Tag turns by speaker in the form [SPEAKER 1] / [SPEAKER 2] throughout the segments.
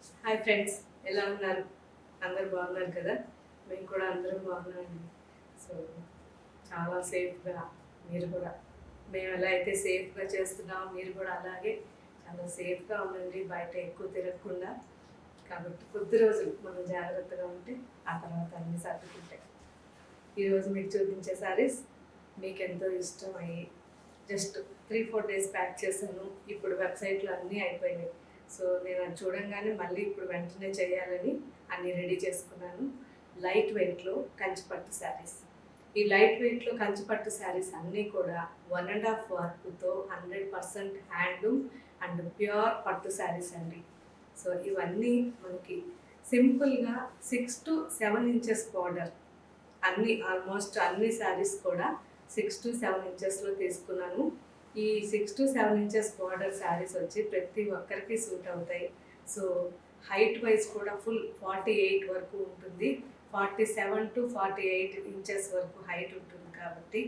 [SPEAKER 1] Hi friends, ఎలా ఉన్నారు? అందరు బాగున్నారు కదా? మేము కూడా అందరం బాగున్నామండి. సో చాలా సేఫ్గా మీరు కూడా, మేము ఎలా అయితే సేఫ్గా చేస్తున్నామో మీరు కూడా అలాగే చాలా సేఫ్గా ఉండండి. బయట ఎక్కువ తిరగకుండా. కాబట్టి కొద్ది రోజులు మనం జాగ్రత్తగా ఉంటే ఆ తర్వాత అన్ని సర్దుకుంటాయి. ఈరోజు మీకు చూపించే శారీస్ మీకు ఎంతో ఇష్టం అయ్యి జస్ట్ 3-4 డేస్ ప్యాక్ చేశాను. ఇప్పుడు వెబ్సైట్లో అన్నీ అయిపోయినాయి. సో నేను అది చూడంగానే మళ్ళీ ఇప్పుడు వెంటనే చేయాలని అన్నీ రెడీ చేసుకున్నాను. లైట్ వెయిట్లో కంచిపట్టు శారీస్. ఈ లైట్ వెయిట్లో కంచిపట్టు శారీస్ అన్నీ కూడా 1.5 వర్క్తో 100% హ్యాండ్లూమ్ అండ్ ప్యూర్ పట్టు శారీస్ అండి. సో ఇవన్నీ మనకి సింపుల్గా 6 to 7 ఇంచెస్ బార్డర్. ఆల్మోస్ట్ అన్ని శారీస్ కూడా 6 to 7 ఇంచెస్లో తీసుకున్నాను. ఈ 6 to 7 ఇంచెస్ బార్డర్ శారీస్ వచ్చి ప్రతి ఒక్కరికి సూట్ అవుతాయి. సో హైట్ వైజ్ కూడా ఫుల్ 48 వరకు ఉంటుంది. 47 to 48 ఇంచెస్ వరకు హైట్ ఉంటుంది కాబట్టి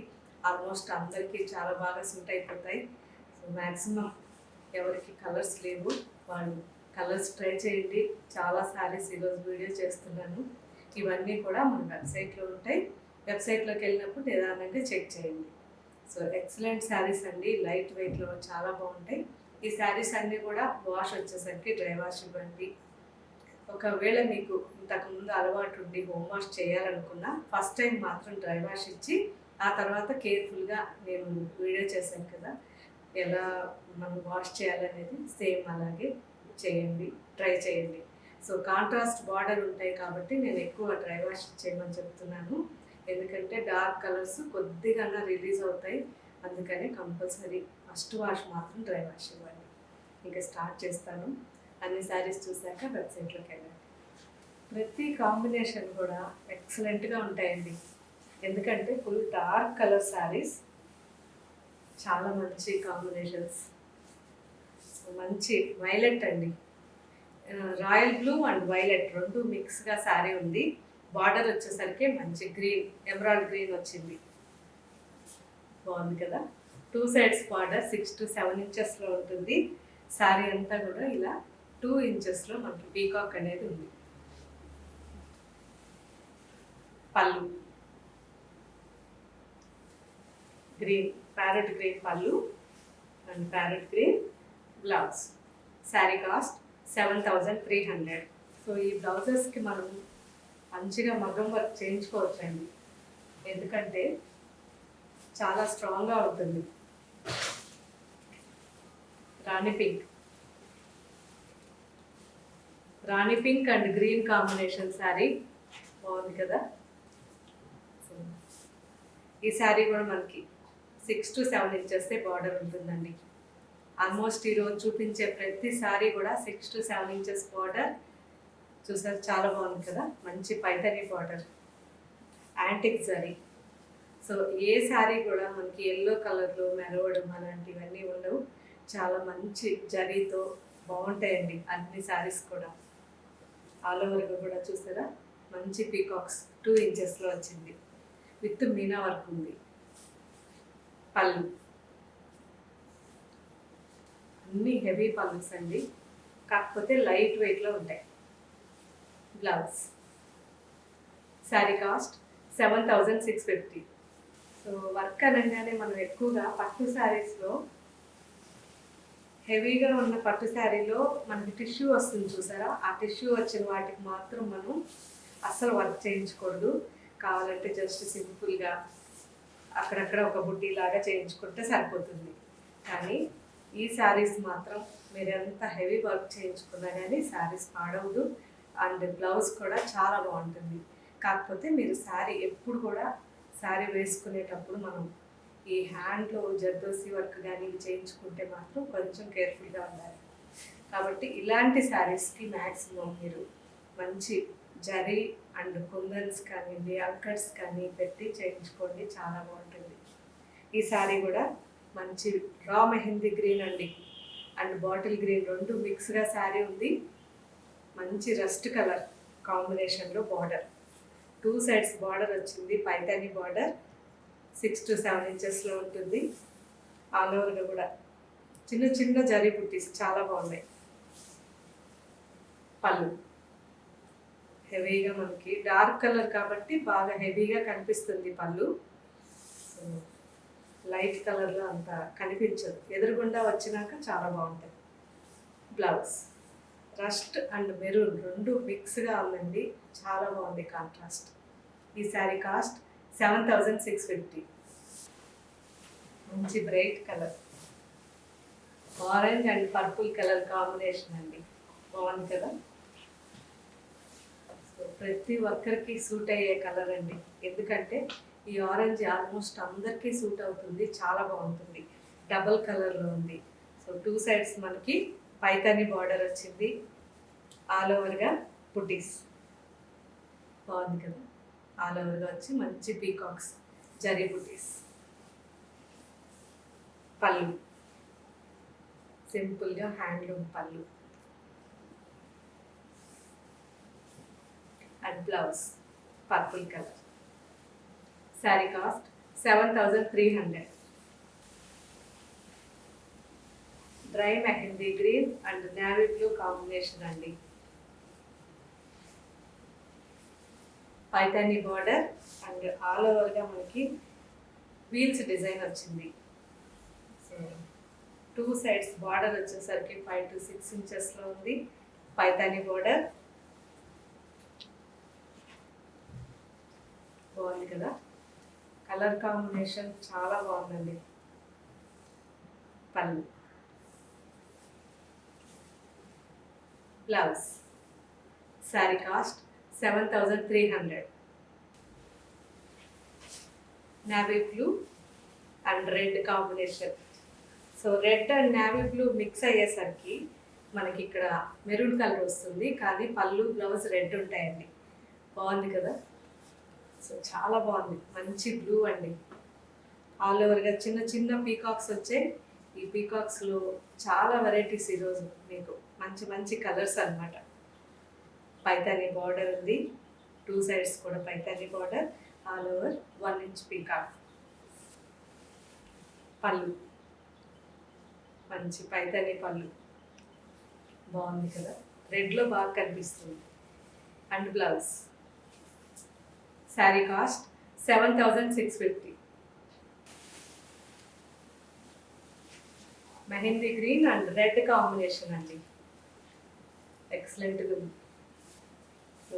[SPEAKER 1] ఆల్మోస్ట్ అందరికీ చాలా బాగా సూట్ అయిపోతాయి. సో మ్యాక్సిమం ఎవరికి కలర్స్ లేవు వాళ్ళు కలర్స్ ట్రై చేయండి. చాలా శారీస్ ఈరోజు వీడియో చేస్తున్నాను. ఇవన్నీ కూడా మన వెబ్సైట్లో ఉంటాయి. వెబ్సైట్లోకి వెళ్ళినప్పుడు నిదానంగా చెక్ చేయండి. సో ఎక్సలెంట్ శారీస్ అండి, లైట్ వెయిట్లో చాలా బాగుంటాయి. ఈ శారీస్ అన్నీ కూడా వాష్ వచ్చేసరికి డ్రై వాష్ ఇవ్వండి. ఒకవేళ మీకు ఇంతకుముందు అలవాటు ఉండి హోమ్ వాష్ చేయాలనుకున్నా ఫస్ట్ టైం మాత్రం డ్రై వాష్ ఇచ్చి ఆ తర్వాత కేర్ఫుల్గా నేను వీడియో చేశాను కదా ఎలా మనం వాష్ చేయాలనేది సేమ్ అలాగే చేయండి, ట్రై చేయండి. సో కాంట్రాస్ట్ బార్డర్ ఉంటాయి కాబట్టి నేను ఎక్కువ డ్రై వాష్ చేయమని చెప్తున్నాను. ఎందుకంటే డార్క్ కలర్స్ కొద్దిగా రిలీజ్ అవుతాయి. అందుకని కంపల్సరీ ఫస్ట్ వాష్ మాత్రం డ్రై వాష్ ఇవ్వండి. ఇంకా స్టార్ట్ చేస్తాను. అన్ని శారీస్ చూశాక వెబ్సైట్లోకి వెళ్ళండి. ప్రతి కాంబినేషన్ కూడా ఎక్సలెంట్గా ఉంటాయండి. ఎందుకంటే ఫుల్ డార్క్ కలర్ శారీస్, చాలా మంచి కాంబినేషన్స్. మంచి వైలెట్ అండి, రాయల్ బ్లూ అండ్ వైలెట్ రెండు మిక్స్గా శారీ ఉంది. బార్డర్ వచ్చేసరికి మంచి గ్రీన్, ఎమరాల్డ్ గ్రీన్ వచ్చింది. బాగుంది కదా? 2 sides బార్డర్ 6 to 7 ఇంచెస్లో ఉంటుంది. శారీ అంతా కూడా ఇలా 2 ఇంచెస్లో మనకి పీకాక్ అనేది ఉంది. పళ్ళు గ్రీన్, ప్యారెట్ గ్రీన్ పళ్ళు and parrot green blouse. Saree cost 7,300. So ఈ బ్లౌజెస్కి మనం మంచిగా మగ్గం వర్క్ చేయించుకోవచ్చండి. ఎందుకంటే చాలా స్ట్రాంగ్గా ఉంటుంది. రాణి pink and green combination saree బాగుంది కదా? ఈ శారీ కూడా మనకి 6 to 7 ఇంచెస్ బార్డర్ ఉంటుందండి. ఆల్మోస్ట్ ఈరోజు చూపించే ప్రతి శారీ కూడా 6 to 7 ఇంచెస్ బార్డర్. చూసారు, చాలా బాగుంది కదా? మంచి Paithani border, antique zari. So ఏ శారీ కూడా మనకి ఎల్లో కలర్లో మెరవడం అలాంటివన్నీ ఉండవు. చాలా మంచి జరీతో బాగుంటాయండి అన్ని శారీస్ కూడా. ఆల్ ఓవర్గా కూడా చూసారా మంచి పీకాక్స్ 2 ఇంచెస్లో వచ్చింది. విత్ మీనా వర్క్ ఉంది. పళ్ళు అన్ని హెవీ పళ్ళుస్ అండి, కాకపోతే లైట్ వెయిట్లో ఉంటాయి. Blouse. Saree cost 7,650. So work అనగానే మనం ఎక్కువగా పట్టు శారీస్లో హెవీగా ఉన్న పట్టు శారీలో మనకి టిష్యూ వస్తుంది చూసారా, ఆ టిష్యూ వచ్చిన వాటికి మాత్రం మనం అస్సలు వర్క్ చేయించకూడదు. కావాలంటే జస్ట్ సింపుల్గా అక్కడక్కడ ఒక బుడ్డీ లాగా చేయించుకుంటే సరిపోతుంది. కానీ ఈ శారీస్ మాత్రం మీరు ఎంత హెవీ వర్క్ చేయించుకున్నా కానీ శారీస్ పాడవదు. అండ్ బ్లౌజ్ కూడా చాలా బాగుంటుంది. కాకపోతే మీరు శారీ ఎప్పుడు కూడా శారీ వేసుకునేటప్పుడు మనం ఈ హ్యాండ్లో జర్దోసి వర్క్ కానీ ఇవి చేయించుకుంటే మాత్రం కొంచెం కేర్ఫుల్గా ఉండాలి. కాబట్టి ఇలాంటి శారీస్కి మ్యాక్సిమం మీరు మంచి జరీ అండ్ కుందన్స్ కానివ్వండి, అంకట్స్ కానీ పెట్టి చేయించుకోండి, చాలా బాగుంటుంది. ఈ శారీ కూడా మంచి రా మెహందీ గ్రీన్ అండి అండ్ బాటిల్ గ్రీన్ రెండు మిక్స్గా శారీ ఉంది. మంచి రస్ట్ కలర్ కాంబినేషన్లో బార్డర్, 2 sides బార్డర్ వచ్చింది. పైతాని బార్డర్ 6 to 7 ఇంచెస్లో ఉంటుంది. ఆల్ ఓవర్గా కూడా చిన్న చిన్న జరీ బుట్టీస్ చాలా బాగున్నాయి. పళ్ళు హెవీగా మనకి డార్క్ కలర్ కాబట్టి బాగా హెవీగా కనిపిస్తుంది పళ్ళు. సో లైట్ కలర్లో అంత కనిపించదు, ఎదురుగుండా వచ్చినాక చాలా బాగుంటుంది. బ్లౌజ్ రస్ట్ అండ్ మెరూన్ రెండు మిక్స్గా ఉందండి, చాలా బాగుంది కాంట్రాస్ట్. ఈ శారీ కాస్ట్ 7650. మంచి bright colour, orange and purple colour combination అండి, బాగుంది కదా. సో ప్రతి ఒక్కరికి సూట్ అయ్యే కలర్ అండి, ఎందుకంటే ఈ ఆరెంజ్ ఆల్మోస్ట్ అందరికీ సూట్ అవుతుంది, చాలా బాగుంటుంది. డబల్ కలర్లో ఉంది. సో 2 సైడ్స్ మనకి పైతాని బార్డర్ వచ్చింది, ఆల్ ఓవర్గా బుటీస్, బాగుంది కదా. ఆల్ ఓవర్గా వచ్చి మంచి పీకాక్స్ జరీ బుటీస్. పళ్ళు సింపుల్గా హ్యాండ్లూమ్ పళ్ళు and blouse purple colour. Sari cost 7300. Dry mehndi green and navy blue combination అండి. పైతాని బార్డర్ అండ్ ఆల్ ఓవర్గా మనకి వీల్స్ డిజైన్ వచ్చింది. సో 2 సైడ్స్ బార్డర్ వచ్చేసరికి 5 to 6 ఇంచెస్లో ఉంది. పైతాని బార్డర్ బాగుంది కదా, కలర్ కాంబినేషన్ చాలా బాగుందండి. పళ్ళు blouse. Saree cost 7300. Navy blue and red combination. So red and navy blue mix అయ్యేసరికి మనకి ఇక్కడ మెరూన్ కలర్ వస్తుంది, కానీ పళ్ళు బ్లౌజ్ రెడ్ ఉంటాయండి, బాగుంది కదా. సో చాలా బాగుంది, మంచి బ్లూ అండి. ఆల్ ఓవర్గా చిన్న చిన్న పీకాక్స్ వచ్చాయి. ఈ పీకాక్స్లో చాలా వెరైటీస్ ఈరోజు మీకు మంచి మంచి కలర్స్ అన్నమాట. పైతాని బార్డర్ ఉంది, 2 సైడ్స్ కూడా Paithani border, all over 1 inch peacock. పళ్ళు మంచి పైతాని పళ్ళు, బాగుంది కదా, రెడ్లో బాగా కనిపిస్తుంది. And blouse. Saree cost 7650. Mehndi green and red combination అండి, ఎక్సలెంట్గా ఉంది. సో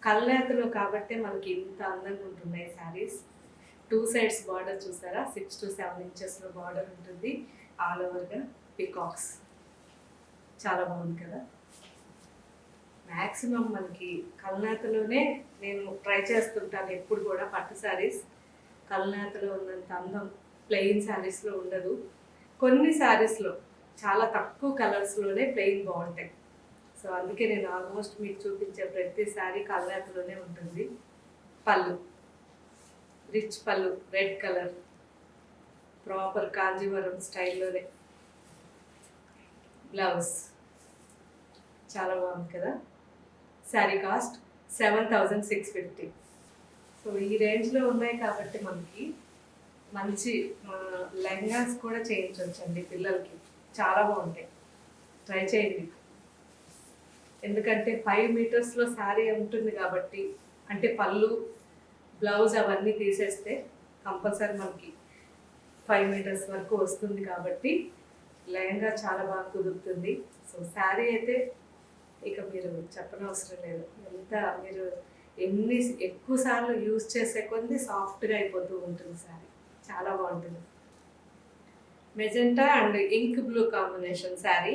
[SPEAKER 1] కల్నేతలో కాబట్టి మనకి ఇంత అందంగా ఉంటున్నాయి శారీస్. 2 సైడ్స్ బార్డర్ చూసారా, 6 to 7 ఇంచెస్లో బార్డర్ ఉంటుంది, ఆల్ ఓవర్గా పీకాక్స్, చాలా బాగుంది కదా. మ్యాక్సిమం మనకి కల్నేతలోనే నేను ట్రై చేస్తుంటాను ఎప్పుడు కూడా పట్టు శారీస్. కల్నేతలో ఉన్నంత అందం ప్లెయిన్ శారీస్లో ఉండదు. కొన్ని శారీస్లో చాలా తక్కువ కలర్స్లోనే ప్లెయిన్ బాగుంటాయి. సో అందుకే నేను ఆల్మోస్ట్ మీకు చూపించే ప్రతి శారీ కల్నేతలోనే ఉంటుంది. పళ్ళు రిచ్ పళ్ళు, రెడ్ కలర్, ప్రాపర్ కాంజీవరం స్టైల్లోనే. బ్లౌజ్ చాలా బాగుంది కదా. శారీ కాస్ట్ 7650. సో ఈ రేంజ్లో ఉన్నాయి కాబట్టి మనకి మంచి లెహంగాస్ కూడా చేయించవచ్చండి పిల్లలకి, చాలా బాగుంటాయి, ట్రై చేయండి. ఎందుకంటే 5 మీటర్స్లో శారీ ఉంటుంది కాబట్టి, అంటే పళ్ళు బ్లౌజ్ అవన్నీ తీసేస్తే కంపల్సరీ మనకి 5 మీటర్స్ వరకు వస్తుంది కాబట్టి లెహంగా చాలా బాగా కుదురుతుంది. సో శారీ అయితే ఇక మీరు చెప్పనవసరం లేదు, ఎంత మీరు ఎన్ని ఎక్కువ సార్లు యూజ్ చేసే కొద్ది సాఫ్ట్గా అయిపోతూ ఉంటుంది శారీ, చాలా బాగుంటుంది. Magenta and ink blue combination sari.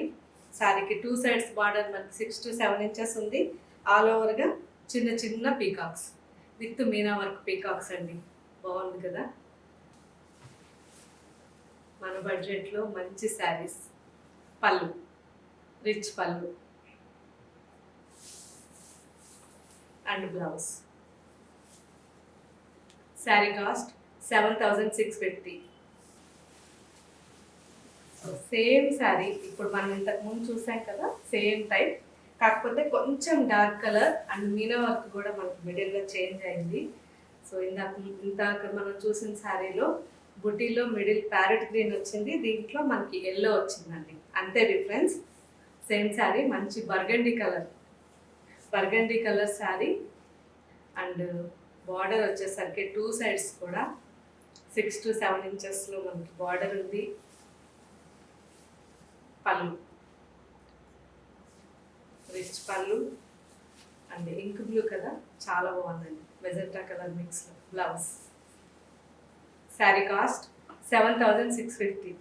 [SPEAKER 1] శారీకి 2 సైడ్స్ బార్డర్ మనకి 6 to 7 ఇంచెస్ ఉంది, ఆల్ ఓవర్గా చిన్న చిన్న peacocks with meena work peacocks అండి, బాగుంది కదా. మన బడ్జెట్లో మంచి శారీస్. పళ్ళు రిచ్ పళ్ళు and blouse. Saree cost 7650. Same sari ఇప్పుడు మనం ఇంతకు ముందు చూసాం కదా, సేమ్ టైప్, కాకపోతే కొంచెం dark colour and Meena work కూడా మనకి మిడిల్లో చేంజ్ అయింది. సో ఇందాక మనం చూసిన శారీలో బుటీలో మిడిల్ ప్యారెట్ గ్రీన్ వచ్చింది, దీంట్లో మనకి ఎల్లో వచ్చిందండి, అంతే డిఫరెన్స్. సేమ్ శారీ మంచి burgundy colour sari. And border వచ్చేసరికి 2 సైడ్స్ కూడా 6 to 7 ఇంచెస్లో మనకి బార్డర్ ఉంది. పళ్ళు రిచ్ పళ్ళు అండ్ ఇంక్ బ్లూ కదా, చాలా బాగుందండి. మెజెంటా కలర్ మిక్స్లో blouse. Saree cost 7,650.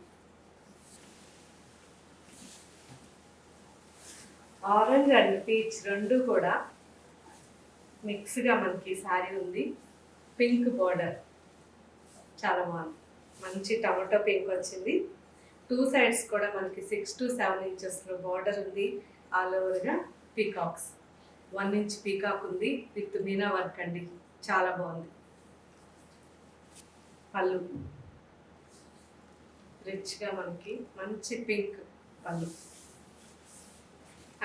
[SPEAKER 1] Orange and peach రెండు కూడా మిక్స్గా మనకి శారీ ఉంది. పింక్ బార్డర్ చాలా బాగుంది, మంచి టమాటో పింక్ వచ్చింది. 2 సైడ్స్ కూడా మనకి 6 to 7 ఇంచెస్లో బార్డర్ ఉంది. ఆల్ ఓవర్గా పీకాక్స్, 1 ఇంచ్ పీకాక్ ఉంది విత్ మీనా వర్క్ అండి, చాలా బాగుంది. పళ్ళు రిచ్గా మనకి మంచి పింక్ పళ్ళు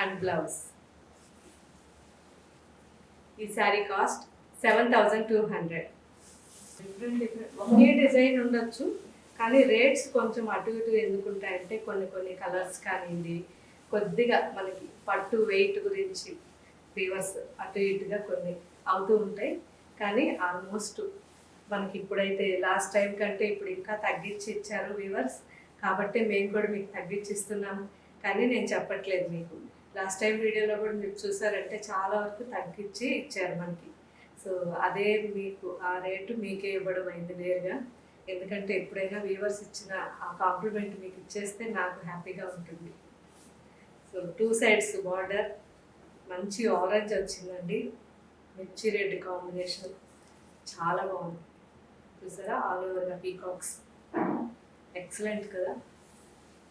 [SPEAKER 1] అండ్ బ్లౌజ్. ఈ శారీ కాస్ట్ 7,200. డిఫరెంట్ ఒకే డిజైన్ ఉండొచ్చు, కానీ రేట్స్ కొంచెం అటు ఇటు ఎందుకుంటాయంటే కొన్ని కలర్స్ కానివ్వండి, కొద్దిగా మనకి పట్టు వెయిట్ గురించి వీవర్స్ అటు ఇటుగా కొన్ని అవుతూ ఉంటాయి. కానీ ఆల్మోస్ట్ మనకి ఇప్పుడైతే లాస్ట్ టైం కంటే ఇప్పుడు ఇంకా తగ్గించి ఇచ్చారు వీవర్స్, కాబట్టి మేము కూడా మీకు తగ్గించి ఇస్తున్నాము. కానీ నేను చెప్పట్లేదు మీకు, లాస్ట్ టైం వీడియోలో కూడా మీరు చూసారంటే చాలా వరకు తగ్గించి ఇచ్చారు మనకి. సో అదే మీకు ఆ రేటు మీకే ఇవ్వడం అయింది నేరుగా. ఎందుకంటే ఎప్పుడైనా వీవర్స్ ఇచ్చిన ఆ కాంప్లిమెంట్ మీకు ఇచ్చేస్తే నాకు హ్యాపీగా ఉంటుంది. సో 2 సైడ్స్ బార్డర్ మంచి ఆరెంజ్ వచ్చిందండి, మిర్చి రెడ్ కాంబినేషన్, చాలా బాగుంది. చూసారా, ఆల్ ఓవర్గా పీకాక్స్, ఎక్సలెంట్ కదా.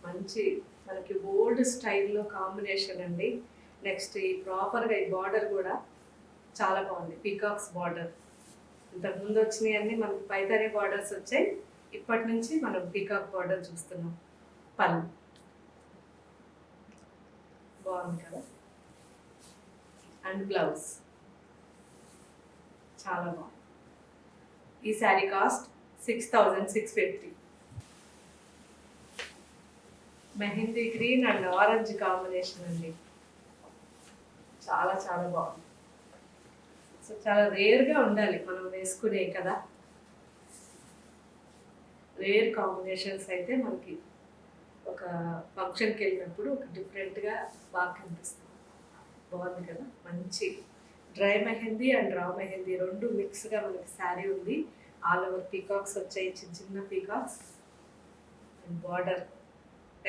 [SPEAKER 1] మంచి మనకి ఓల్డ్ స్టైల్లో కాంబినేషన్ అండి. నెక్స్ట్ ఈ ప్రాపర్గా ఈ బార్డర్ కూడా చాలా బాగుంది, పీకాక్స్ బార్డర్. ఇంతకుముందు వచ్చినాయి అన్నీ మనకి పైతరే బార్డర్స్ వచ్చాయి, ఇప్పటి నుంచి మనం పీకాక్ బార్డర్ చూస్తున్నాం. పళ్ళు బాగుంది కదా, అండ్ బ్లౌజ్ చాలా బాగుంది. ఈ sari cost 6,650. Mehndi green and orange combination అండి, చాలా చాలా బాగుంది. సో చాలా రేర్గా ఉండాలి మనం వేసుకునే కదా, రేర్ కాంబినేషన్స్ అయితే మనకి ఒక ఫంక్షన్కి వెళ్ళినప్పుడు ఒక డిఫరెంట్గా బాగా కనిపిస్తుంది. బాగుంది కదా, మంచి డ్రై మెహందీ అండ్ రా మెహందీ రెండు మిక్స్గా మనకి శారీ ఉంది. ఆల్ ఓవర్ పీకాక్స్ వచ్చాయి, చిన్న చిన్న peacocks and border,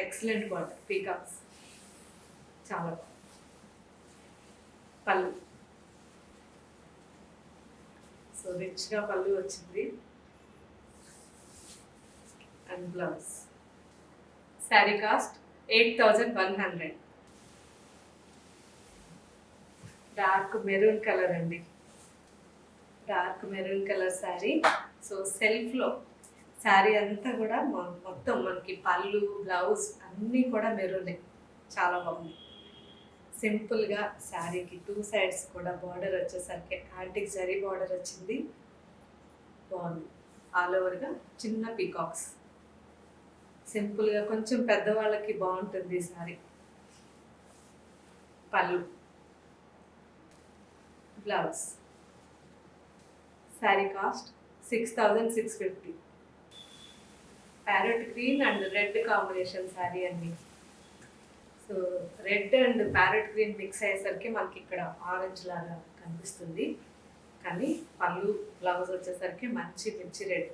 [SPEAKER 1] excellent border, peacocks చాలా బాగుంది. పళ్ళు సో రిచ్గా పళ్ళు వచ్చింది and blouse. Saree cost 8,100. Dark maroon colour అండి, dark maroon colour saree. So సెల్ఫ్లో శారీ అంతా కూడా మొత్తం మనకి పళ్ళు బ్లౌజ్ అన్నీ కూడా మెరూనే, చాలా బాగుంది. సింపుల్గా శారీకి 2 సైడ్స్ కూడా బార్డర్ వచ్చేసరికి యాంటిక్ జరీ బార్డర్ వచ్చింది, బాగుంది. ఆల్ ఓవర్గా చిన్న పీకాక్స్, సింపుల్గా కొంచెం పెద్దవాళ్ళకి బాగుంటుంది ఈ శారీ. పళ్ళు blouse. Saree cost 6,650. Parrot green and red combination saree అండి. So red and parrot green mix అయ్యేసరికి మనకి ఇక్కడ ఆరెంజ్ లాగా కనిపిస్తుంది, కానీ పళ్ళు బ్లౌజ్ వచ్చేసరికి మంచి మిర్చి రెడ్,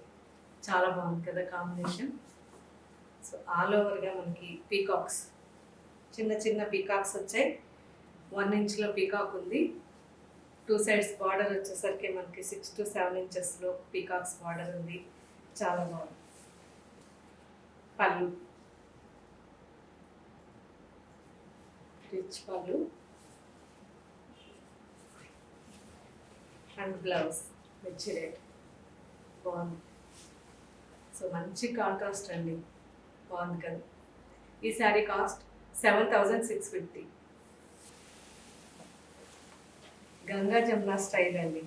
[SPEAKER 1] చాలా బాగుంది కదా కాంబినేషన్. సో ఆల్ ఓవర్గా మనకి పీకాక్స్, చిన్న చిన్న పీకాక్స్ వచ్చాయి. 1 ఇంచ్లో పీకాక్ ఉంది. 2 సైడ్స్ బార్డర్ వచ్చేసరికి మనకి 6 to 7 ఇంచెస్లో పీకాక్స్ బార్డర్ ఉంది, చాలా బాగుంది. పళ్ళు రిచ్ పళ్ళు అండ్ బ్లౌజ్ మిర్చి రెడ్, బాగుంది. సో మంచి కాంట్రాస్ట్ అండి, బాగుంది కదా. ఈ శారీ కాస్ట్ 7,650. గంగా జమున స్టైల్ అండి,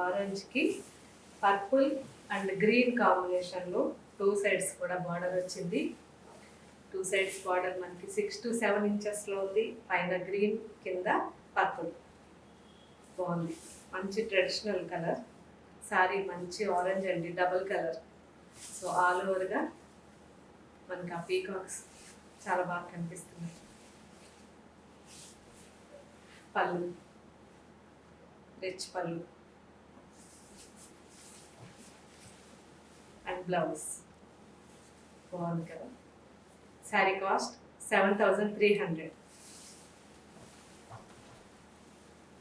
[SPEAKER 1] ఆరెంజ్కి పర్పుల్ అండ్ గ్రీన్ కాంబినేషన్లో 2 సైడ్స్ కూడా బార్డర్ వచ్చింది. టూ సైడ్స్ బార్డర్ మనకి 6 to 7 ఇంచెస్లో ఉంది. పైన గ్రీన్, కింద పర్పుల్. బాగుంది, మంచి ట్రెడిషనల్ కలర్. సారీ మంచి ఆరెంజ్ అండి, డబుల్ కలర్. సో ఆల్ ఓవర్గా మనకి ఆ పీకాక్స్ చాలా బాగా కనిపిస్తున్నాయి. పళ్ళు, రిచ్ పళ్ళు అండ్ బ్లౌజ్. బాగుంది కదా. శారీ కాస్ట్ 7,300.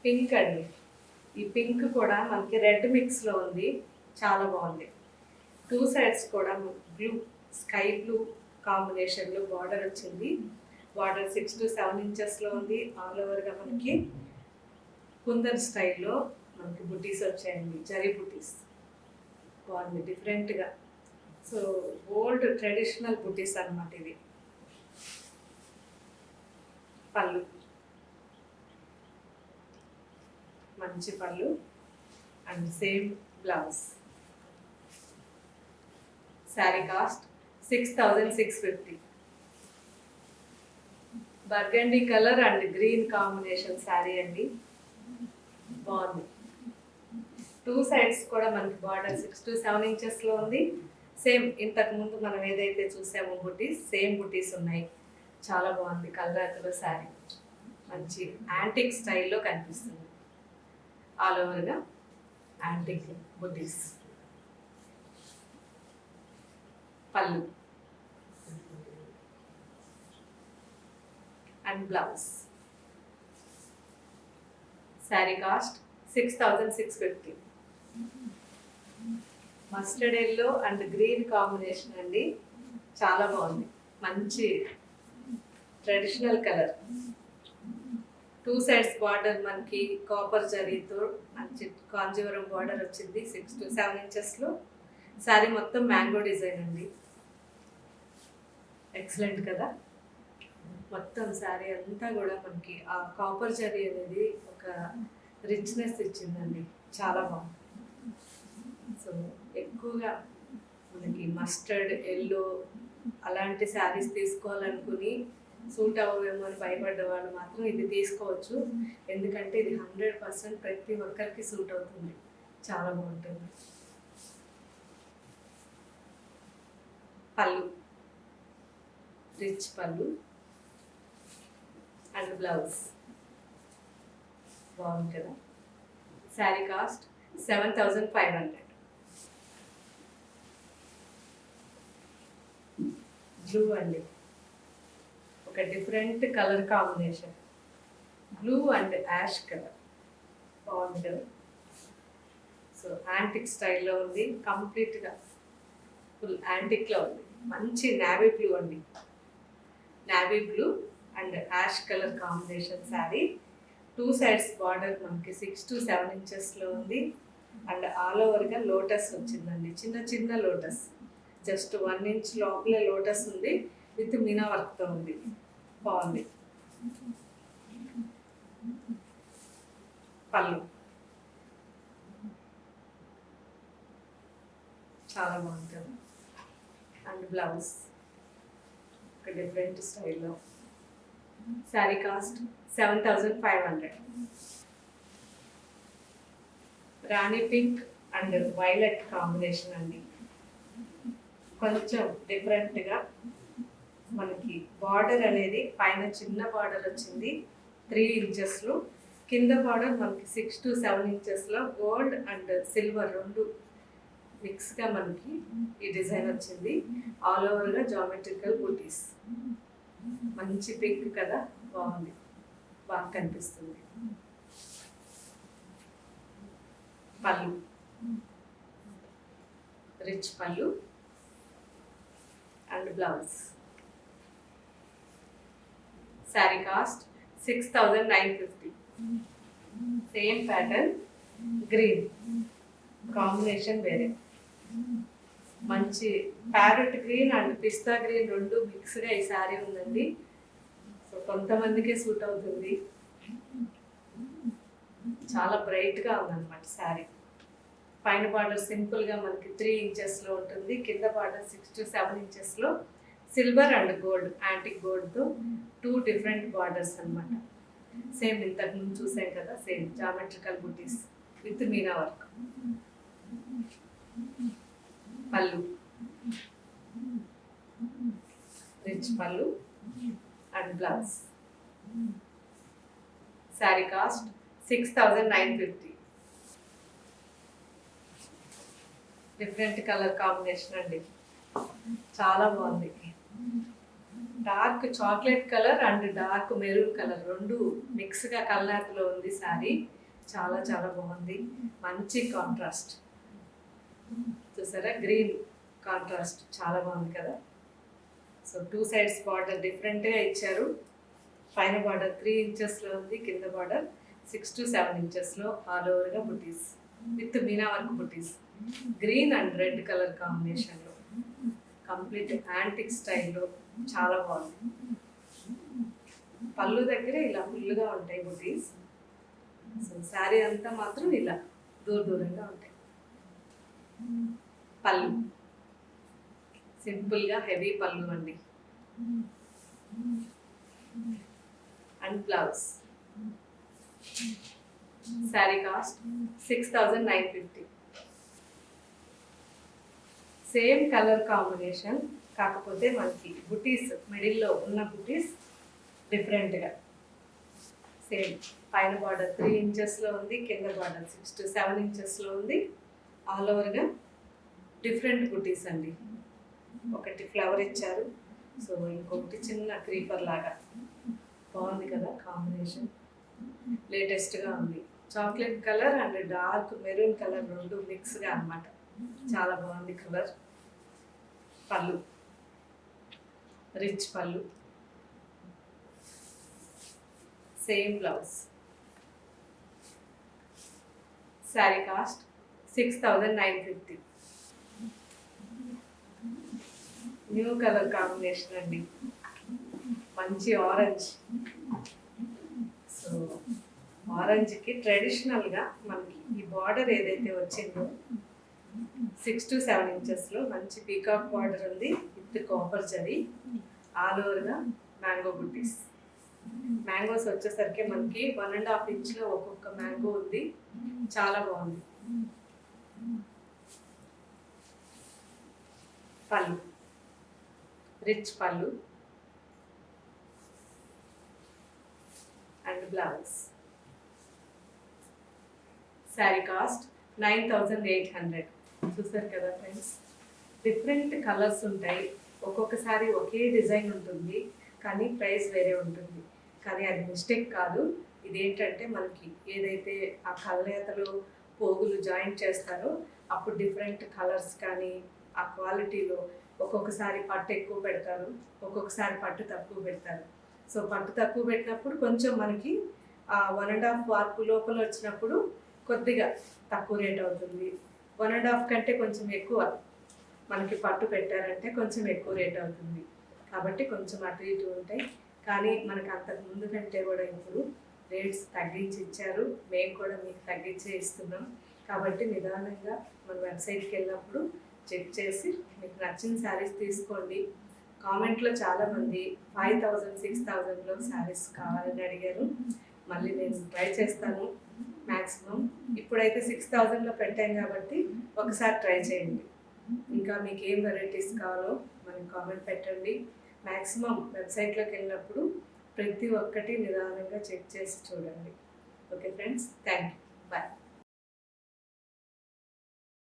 [SPEAKER 1] పింక్ అండి, ఈ పింక్ కూడా మనకి రెడ్ మిక్స్లో ఉంది, చాలా బాగుంది. టూ సైడ్స్ కూడా బ్లూ, స్కై బ్లూ కాంబినేషన్లో బార్డర్ వచ్చింది. బార్డర్ 6 to 7 ఇంచెస్లో ఉంది. ఆల్ ఓవర్గా మనకి కుందన్ స్టైల్లో మనకి బుటీస్ వచ్చాయండి, జరీ బుటీస్. బాగుంది, డిఫరెంట్గా. సో ఓల్డ్ ట్రెడిషనల్ బుటీస్ అన్నమాట ఇది. పళ్ళు, మంచి పళ్ళు and same blouse. Saree cost 6,650. Burgundy colour and green combination saree అండి, బాగుంది. టూ సైడ్స్ కూడా మనకి బార్డర్ 6 to 7 ఇంచెస్లో ఉంది. సేమ్ ఇంతకు ముందు మనం ఏదైతే చూసామో బుటీస్, సేమ్ బుటీస్ ఉన్నాయి. చాలా బాగుంది కలర్లో శారీ, మంచి యాంటిక్ స్టైల్లో కనిపిస్తుంది. ఆల్ ఓవర్గా యాంటిక్ బుటీస్. పళ్ళు and blouse. Saree cost 6,650. Mustard yellow and green combination అండి, చాలా బాగుంది. మంచి traditional colour. Two sides border మనకి కాపర్ జరీతో మంచి కాంజీవరం బార్డర్ వచ్చింది 6 to 7 ఇంచెస్లో. శారీ మొత్తం మ్యాంగో డిజైన్ అండి, ఎక్సలెంట్ కదా. మొత్తం శారీ అంతా కూడా మనకి ఆ కాపర్ జరీ అనేది ఒక రిచ్నెస్ ఇచ్చిందండి, చాలా బాగుంది. సో ఎక్కువగా మనకి మస్టర్డ్ ఎల్లో అలాంటి శారీస్ తీసుకోవాలనుకుని సూట్ అవ్వేమో అని భయపడ్డ వాళ్ళు మాత్రం ఇది తీసుకోవచ్చు. ఎందుకంటే ఇది 100% ప్రతి ఒక్కరికి సూట్ అవుతుంది, చాలా బాగుంటుంది. పళ్ళు, రిచ్ పళ్ళు అండ్ బ్లౌజ్. బాగుంది కదా. శారీ కాస్ట్ 7,500. బ్లూ అండి, ఒక different colour combination, blue and ash colour. బాగుంది కదా. సో యాంటిక్ స్టైల్లో ఉంది, కంప్లీట్గా ఫుల్ యాంటిక్లో ఉంది. మంచి నావీ బ్లూ అండి, navy blue and ash colour combination sari. Two sides border మనకి 6 to 7 ఇంచెస్లో ఉంది. అండ్ ఆల్ ఓవర్గా లోటస్ వచ్చిందండి, చిన్న చిన్న లోటస్, జస్ట్ 1 inch లోపలే లోటస్ ఉంది, విత్ మీనా వర్క్తో ఉంది. బాగుంది. పళ్ళు చాలా బాగుంటుంది అండ్ బ్లౌజ్ ఒక డిఫరెంట్ స్టైల్లో. Sari cost 7,500. Rani pink and violet combination అండి, కొంచెం డిఫరెంట్గా మనకి బార్డర్ అనేది పైన చిన్న బార్డర్ వచ్చింది 3 ఇంచెస్లో, కింద బార్డర్ మనకి 6 to 7 ఇంచెస్లో గోల్డ్ అండ్ సిల్వర్ రెండు మిక్స్గా మనకి ఈ డిజైన్ వచ్చింది. ఆల్ ఓవర్గా జామెట్రికల్ బూటీస్. మంచి పింక్ కదా, బాగుంది, బాగా కనిపిస్తుంది. పళ్ళు, రిచ్ పళ్ళు and blouse. Saree cost 6,950. Same pattern, green combination వేరే. మంచి parrot green and pista green రెండు మిక్స్గా ఈ శారీ ఉందండి. సో కొంతమందికే సూట్ అవుతుంది, చాలా బ్రైట్గా ఉందన్నమాట శారీ. పైన బార్డర్ సింపుల్గా మనకి 3 ఇంచెస్లో ఉంటుంది, కింద బార్డర్ 6 to 7 ఇంచెస్లో సిల్వర్ అండ్ గోల్డ్ యాంటిక్ గోల్డ్తో 2 డిఫరెంట్ బార్డర్స్ అన్నమాట. సేమ్ ఇంతకు ముందు చూసాం కదా, సేమ్ జామెట్రికల్ బుటీస్ విత్ మీనా వర్క్. పళ్ళు, రిచ్ పళ్ళు and blouse. Saree cost 6,950. Different colour combination అండి, చాలా బాగుంది. Dark chocolate colour and dark maroon colour రెండు మిక్స్గా కలర్లో ఉంది శారీ. చాలా చాలా బాగుంది, మంచి కాంట్రాస్ట్. చూసారా, గ్రీన్ కాంట్రాస్ట్ చాలా బాగుంది కదా. సో 2 సైడ్స్ బార్డర్ డిఫరెంట్గా ఇచ్చారు. పైన బార్డర్ 3 ఇంచెస్లో ఉంది, కింద బార్డర్ 6 to 7 ఇంచెస్లో ఆల్ ఓవర్గా బుటీస్ with meena work buttis. Green and red colour కాంబినేషన్లో కంప్లీట్ యాంటిక్ స్టైల్లో చాలా బాగుంది. పళ్ళు దగ్గర ఇలా ఫుల్గా ఉంటాయి బుటీస్. సో శారీ అంతా మాత్రం ఇలా దూరంగా ఉంటాయి. పళ్ళు సింపుల్గా హెవీ పళ్ళు అండి. And blouse. Saree cost 6,950. Same colour combination, కాకపోతే మనకి బుటీస్ మిడిల్లో ఉన్న బుటీస్ డిఫరెంట్గా. సేమ్ పైన బార్డర్ 3 ఇంచెస్లో ఉంది, కింద బార్డర్ 6 to 7 ఇంచెస్లో ఉంది. ఆల్ ఓవర్గా డిఫరెంట్ బుటీస్ అండి. ఒకటి ఫ్లవర్ ఇచ్చారు, సో ఇంకొకటి చిన్న క్రీపర్ లాగా. బాగుంది కదా కాంబినేషన్, లేటెస్ట్గా ఉంది. Chocolate colour and dark maroon colour రెండు మిక్స్గా అన్నమాట. చాలా బాగుంది కలర్. పళ్ళు, రిచ్ పళ్ళు, same blouse. Saree cost 6,950. New colour combination అండి, మంచి ఆరెంజ్. సో ఆరెంజ్కి ట్రెడిషనల్గా మనకి ఈ బార్డర్ ఏదైతే వచ్చిందో 6 to 7 ఇంచెస్లో మంచి పీకాక్ బార్డర్ ఉంది విత్ కాపర్ జరీ. ఆల్ ఓవర్గా మ్యాంగో బుట్టీస్. మ్యాంగోస్ వచ్చేసరికి మనకి 1.5 ఇంచ్లో ఒక్కొక్క మ్యాంగో ఉంది, చాలా బాగుంది. పళ్ళు, రిచ్ పళ్ళు అండ్ బ్లౌజ్. Saree cost 9,800. చూసారు కదా ఫ్రెండ్స్, డిఫరెంట్ కలర్స్ ఉంటాయి. ఒక్కొక్కసారి ఒకే డిజైన్ ఉంటుంది, కానీ ప్రైస్ వేరే ఉంటుంది. కానీ అది మిస్టేక్ కాదు. ఇదేంటంటే మనకి ఏదైతే ఆ కళ్ళేతలు పోగులు జాయింట్ చేస్తారో అప్పుడు డిఫరెంట్ కలర్స్ కానీ ఆ క్వాలిటీలో ఒక్కొక్కసారి పట్టు ఎక్కువ పెడతారు, ఒక్కొక్కసారి పట్టు తక్కువ పెడతారు. సో పట్టు తక్కువ పెట్టినప్పుడు కొంచెం మనకి 1.5 వార్పు లోపల వచ్చినప్పుడు కొద్దిగా తక్కువ రేట్ అవుతుంది. 1.5 కంటే కొంచెం ఎక్కువ మనకి పట్టు పెట్టారంటే కొంచెం ఎక్కువ రేట్ అవుతుంది. కాబట్టి కొంచెం అటు ఇటు ఉంటాయి. కానీ మనకు అంతకు ముందు కంటే కూడా ఇప్పుడు రేట్స్ తగ్గించి ఇచ్చారు. మేము కూడా మీకు తగ్గించే ఇస్తున్నాం. కాబట్టి నిదానంగా మన వెబ్సైట్కి వెళ్ళినప్పుడు చెక్ చేసి మీకు నచ్చిన శారీస్ తీసుకోండి. కామెంట్లో చాలామంది 5,000 6,000లో శారీస్ కావాలని అడిగారు. మళ్ళీ నేను ట్రై చేస్తాను మ్యాక్సిమం. ఇప్పుడైతే 6,000లో పెట్టాం కాబట్టి ఒకసారి ట్రై చేయండి. ఇంకా మీకు ఏం వెరైటీస్ కావాలో మనకి కామెంట్ పెట్టండి. మ్యాక్సిమం వెబ్సైట్లోకి వెళ్ళినప్పుడు ప్రతి ఒక్కటి నిదానంగా చెక్ చేసి చూడండి. Okay friends, thank you.